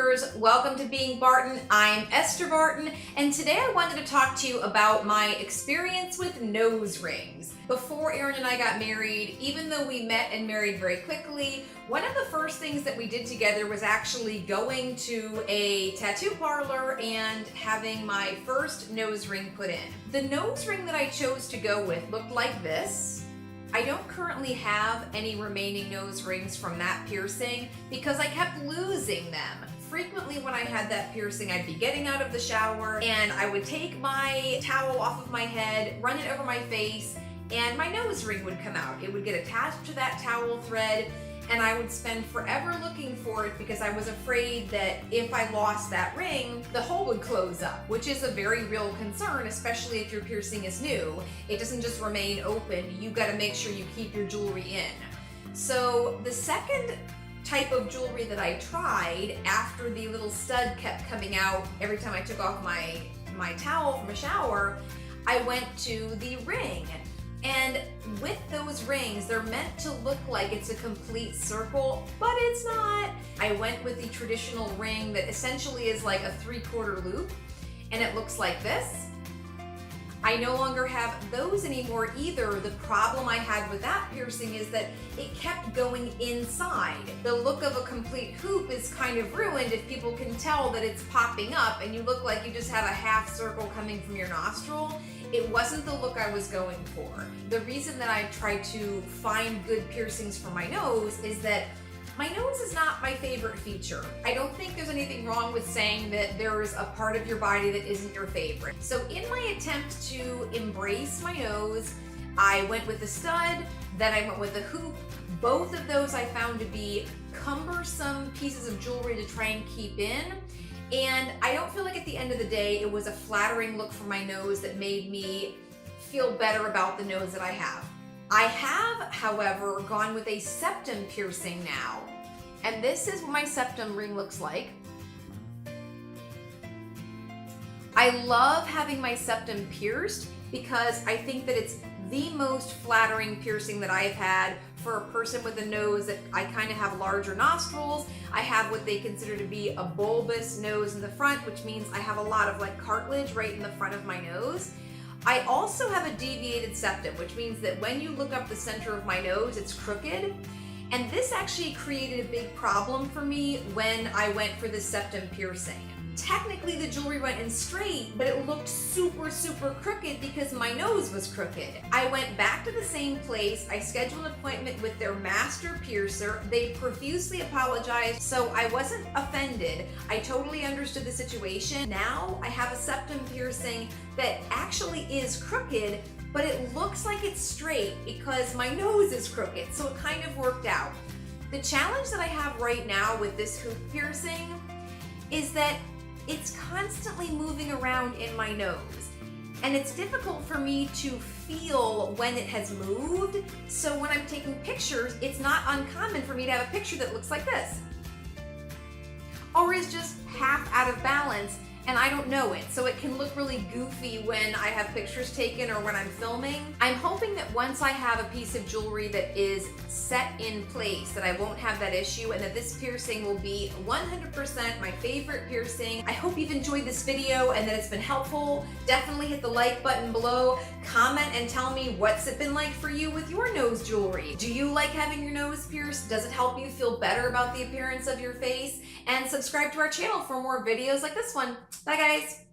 viewers, welcome to Being Barton. I'm Esther Barton, and today I wanted to talk to you about my experience with nose rings. Before Aaron and I got married, even though we met and married very quickly, one of the first things that we did together was actually going to a tattoo parlor and having my first nose ring put in. The nose ring that I chose to go with looked like this. I don't currently have any remaining nose rings from that piercing because I kept losing them. Frequently when I had that piercing, I'd be getting out of the shower and I would take my towel off of my head, run it over my face, and my nose ring would come out. It would get attached to that towel thread and I would spend forever looking for it because I was afraid that if I lost that ring, the hole would close up, which is a very real concern, especially if your piercing is new. It doesn't just remain open. You got to make sure you keep your jewelry in. So the second type of jewelry that I tried after the little stud kept coming out every time I took off my towel from a shower, I went to the ring. And with those rings, they're meant to look like it's a complete circle, but it's not. I went with the traditional ring that essentially is like a 3/4 loop, and it looks like this. I no longer have those anymore either. The problem I had with that piercing is that it kept going inside. The look of a complete hoop is kind of ruined if people can tell that it's popping up and you look like you just have a half circle coming from your nostril. It wasn't the look I was going for. The reason that I try to find good piercings for my nose is that my nose is not my favorite feature. I don't think there's anything wrong with saying that there's a part of your body that isn't your favorite. So in my attempt to embrace my nose, I went with the stud, then I went with the hoop. Both of those I found to be cumbersome pieces of jewelry to try and keep in. And I don't feel like at the end of the day, it was a flattering look for my nose that made me feel better about the nose that I have. I have, however, gone with a septum piercing now. And this is what my septum ring looks like. I love having my septum pierced because I think that it's the most flattering piercing that I've had for a person with a nose that I kind of have larger nostrils. I have what they consider to be a bulbous nose in the front, which means I have a lot of like cartilage right in the front of my nose. I also have a deviated septum, which means that when you look up the center of my nose, it's crooked. And this actually created a big problem for me when I went for the septum piercing. Technically the jewelry went in straight, but it looked super, super crooked because my nose was crooked. I went back to the same place. I scheduled an appointment with their master piercer. They profusely apologized, so I wasn't offended. I totally understood the situation. Now I have a septum piercing that actually is crooked, but it looks like it's straight because my nose is crooked, so it kind of worked out. The challenge that I have right now with this hoop piercing is that it's constantly moving around in my nose. And it's difficult for me to feel when it has moved. So when I'm taking pictures, it's not uncommon for me to have a picture that looks like this. Or is just half out of balance and I don't know it. So it can look really goofy when I have pictures taken or when I'm filming. I'm hoping that once I have a piece of jewelry that is set in place, that I won't have that issue and that this piercing will be 100% my favorite piercing. I hope you've enjoyed this video and that it's been helpful. Definitely hit the like button below. Comment and tell me what's it been like for you with your nose jewelry. Do you like having your nose pierced? Does it help you feel better about the appearance of your face? And subscribe to our channel for more videos like this one. Bye guys.